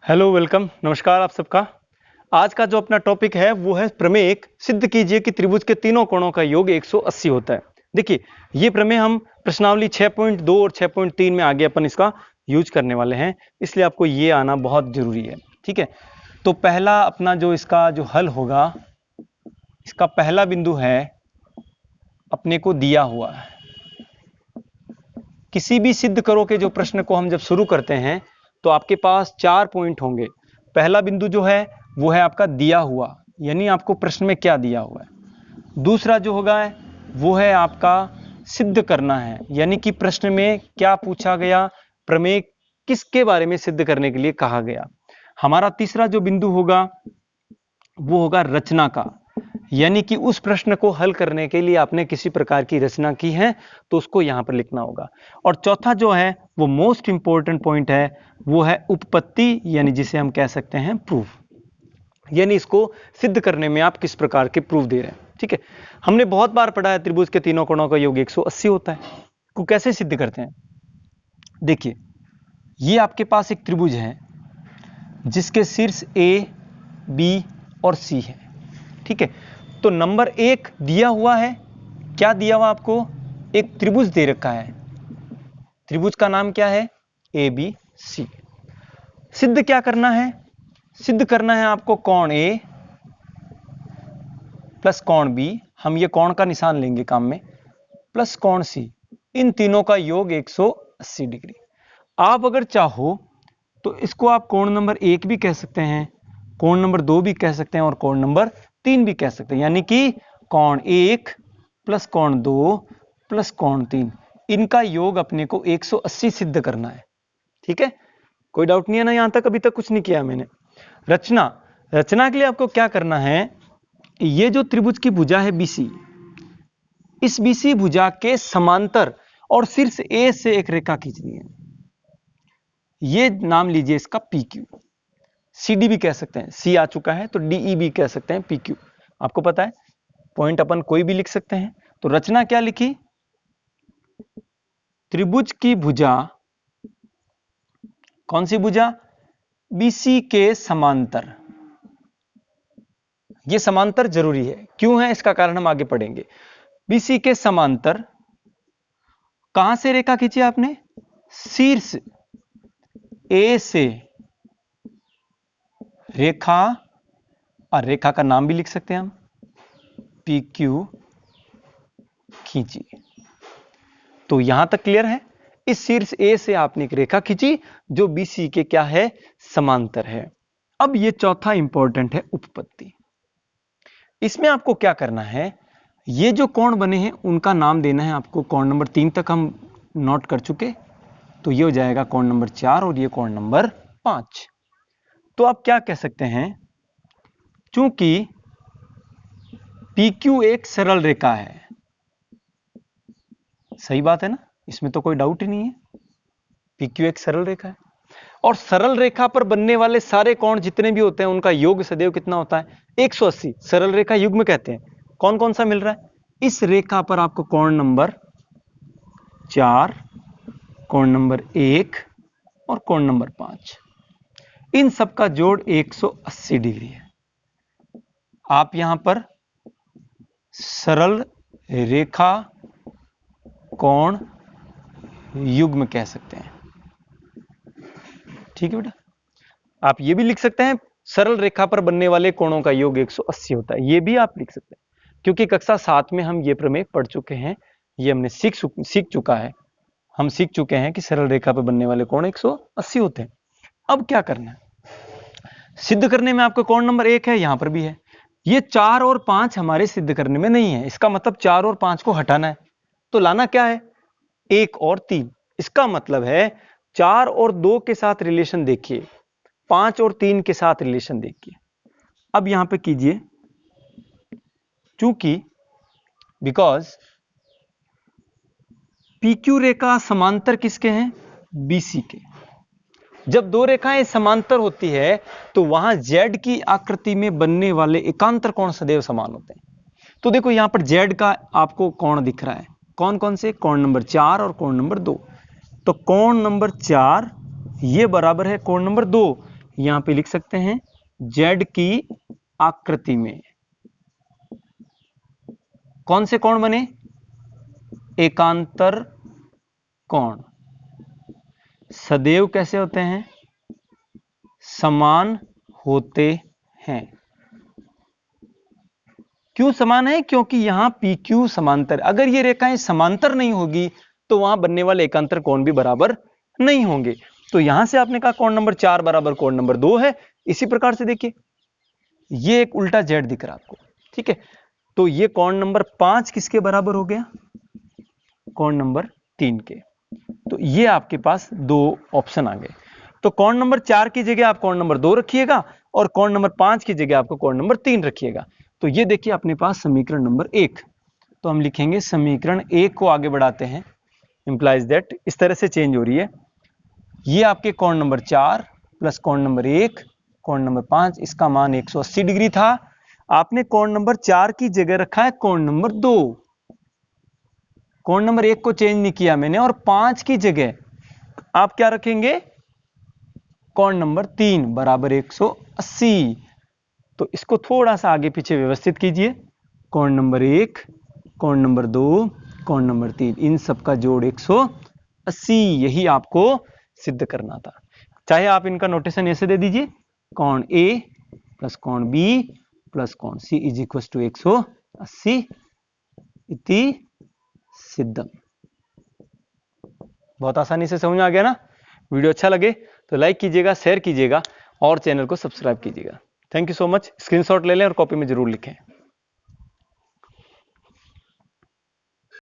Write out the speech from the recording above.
Hello welcome नमस्कार आप सबका। आज का जो अपना टॉपिक है वो है प्रमेय। सिद्ध कीजिए कि त्रिभुज के तीनों कोणों का योग 180 होता है। देखिए ये प्रमेय हम प्रश्नावली 6.2 और 6.3 में आगे अपन इसका यूज करने वाले हैं, इसलिए आपको ये आना बहुत जरूरी है। ठीक है, तो पहला अपना जो इसका जो हल होगा, इसका पहला बिंदु है अपने को दिया हुआ है। किसी भी सिद्ध करो के जो प्रश्न को हम जब शुरू करते हैं तो आपके पास 4 पॉइंट होंगे। पहला बिंदु जो है वो है आपका दिया हुआ, यानी आपको प्रश्न में क्या दिया हुआ है। दूसरा जो होगा वो है आपका सिद्ध करना है, यानी कि प्रश्न में क्या पूछा गया, प्रमेय किसके बारे में सिद्ध करने के लिए कहा गया। हमारा तीसरा जो बिंदु होगा वो होगा रचना का, यानी कि उस प्रश्न को हल करने के लिए आपने किसी प्रकार की रचना की है तो उसको यहां पर लिखना होगा। और चौथा जो है वो मोस्ट इंपॉर्टेंट पॉइंट है, वो है उपपत्ति, यानी जिसे हम कह सकते हैं प्रूफ, यानी इसको सिद्ध करने में आप किस प्रकार के प्रूफ दे रहे हैं। ठीक है, हमने बहुत बार पढ़ा है त्रिभुज के तीनों कोणों का योग 180 होता है। को कैसे सिद्ध करते हैं, देखिए ये आपके पास एक त्रिभुज है जिसके शीर्ष ए, बी और सी है। ठीक है, तो नंबर 1 दिया हुआ है। क्या दिया हुआ आपको, एक त्रिभुज दे रखा है। त्रिभुज का नाम क्या है, ए बी सी। सिद्ध क्या करना है, सिद्ध करना है आपको कोण ए प्लस कोण बी, हम ये कोण का निशान लेंगे काम में, प्लस कोण सी, इन तीनों का योग 180 डिग्री। आप अगर चाहो तो इसको आप कोण नंबर 1 भी कह सकते हैं, कोण नंबर 2 भी कह सकते हैं और कोण नंबर 3 भी कह सकते हैं, यानी कि कोण 1 प्लस कोण 2 प्लस कोण 3, इनका योग अपने को 180 सिद्ध करना है। ठीक है, कोई डाउट नहीं है ना, यहां तक अभी तक कुछ नहीं किया मैंने। रचना, रचना के लिए आपको क्या करना है, ये जो त्रिभुज की भुजा है बीसी, इस बीसी भुजा के समांतर और शीर्ष ए से एक रेखा खींचनी है। ये नाम लीजिए इसका पी क्यू। सी डी भी कह सकते हैं, सी आ चुका है तो डीई भी कह सकते हैं, पी क्यू आपको पता है। पॉइंट अपन कोई भी लिख सकते हैं। तो रचना क्या लिखी, त्रिभुज की भुजा, कौन सी भुजा, बीसी के समांतर। यह समांतर जरूरी है, क्यों है इसका कारण हम आगे पढ़ेंगे। बीसी के समांतर, कहां से रेखा खींची आपने, शीर्ष ए से रेखा, और रेखा का नाम भी लिख सकते हैं हम, पी क्यू खींची। तो यहां तक क्लियर है। इस शीर्ष ए से आपने एक रेखा खींची जो बीसी के क्या है, समांतर है। अब ये चौथा इंपॉर्टेंट है उपपत्ति। इसमें आपको क्या करना है, ये जो कोण बने हैं उनका नाम देना है आपको। कोण नंबर 3 तक हम नोट कर चुके, तो ये हो जाएगा कोण नंबर 4 और ये कोण नंबर 5। तो आप क्या कह सकते हैं, चूंकि PQ एक सरल रेखा है, सही बात है ना, इसमें तो कोई डाउट ही नहीं है। PQ एक सरल रेखा है और सरल रेखा पर बनने वाले सारे कोण जितने भी होते हैं उनका योग सदैव कितना होता है, 180। सरल रेखा युग्म कहते हैं। कौन कौन सा मिल रहा है, इस रेखा पर आपको कोण नंबर 4, कोण नंबर 1 और कोण नंबर 5, इन सब का जोड़ 180 डिग्री है। आप यहां पर सरल रेखा कोण युग्म कह सकते हैं। ठीक है बेटा, आप ये भी लिख सकते हैं सरल रेखा पर बनने वाले कोणों का योग 180 होता है, ये भी आप लिख सकते हैं, क्योंकि कक्षा 7 में हम ये प्रमेय पढ़ चुके हैं, ये हमने सीख चुका है। हम सीख चुके हैं कि सरल रेखा पर बनने वाले कोण 180 होते हैं। अब क्या करना है, सिद्ध करने में आपका कोण नंबर 1 है, यहां पर भी है। ये 4 और 5 हमारे सिद्ध करने में नहीं है, इसका मतलब 4 और 5 को हटाना है। तो लाना क्या है, 1 और 3। इसका मतलब है 4 और 2 के साथ रिलेशन देखिए, 5 और 3 के साथ रिलेशन देखिए। अब यहां पे कीजिए, चूंकि बिकॉज PQ रेखा समांतर किसके हैं, BC के। जब दो रेखाएं समांतर होती है तो वहां Z की आकृति में बनने वाले एकांतर कोण सदैव समान होते हैं। तो देखो यहां पर Z का आपको कोण दिख रहा है, कौन कौन से, कोण नंबर 4 और कोण नंबर 2। तो कोण नंबर 4 ये बराबर है कोण नंबर 2, यहां पे लिख सकते हैं जेड की आकृति में कौन से कोण बने? एकांतर कोण। सदैव कैसे होते हैं? समान होते हैं। क्यों समान है? क्योंकि यहां पी क्यू समांतर, अगर ये रेखाएं समांतर नहीं होगी तो वहां बनने वाले एकांतर कोण भी बराबर नहीं होंगे। तो यहां से आपने कहा कोण नंबर 4 बराबर कोण नंबर 2 है। इसी प्रकार से देखिए ये एक उल्टा जेड दिख रहा है आपको, ठीक है। तो ये कोण नंबर 5 किसके बराबर हो गया? कोण नंबर 3 के। तो ये आपके पास दो ऑप्शन आ गए। तो कोण नंबर 4 की जगह आप कोण नंबर 2 रखिएगा और कोण नंबर 5 की जगह आपको कोण नंबर 3 रखिएगा। तो ये देखिए अपने पास समीकरण नंबर 1। तो हम लिखेंगे समीकरण 1 को आगे बढ़ाते हैं। इंप्लाइज दैट इस तरह से चेंज हो रही है। ये आपके कोण नंबर 4 प्लस कोण नंबर 1 कोण नंबर 5, इसका मान 180 डिग्री था। आपने कोण नंबर 4 की जगह रखा है कोण नंबर 2। कोण नंबर 1 को चेंज नहीं किया मैंने, और 5 की जगह आप क्या रखेंगे? कोण नंबर 3 बराबर 180। तो इसको थोड़ा सा आगे पीछे व्यवस्थित कीजिए। कोण नंबर 1, कोण नंबर 2, कोण नंबर 3, इन सब का जोड़ 180, यही आपको सिद्ध करना था। चाहे आप इनका नोटेशन ऐसे दे दीजिए, कोण ए प्लस कोण बी प्लस कोण सी इज इक्वल टू 180 इति सिद्धम। बहुत आसानी से समझ में आ गया ना? वीडियो अच्छा लगे तो लाइक कीजिएगा, शेयर कीजिएगा और चैनल को सब्सक्राइब कीजिएगा। Thank you so much. Screenshot ले लें और कॉपी में जरूर लिखें।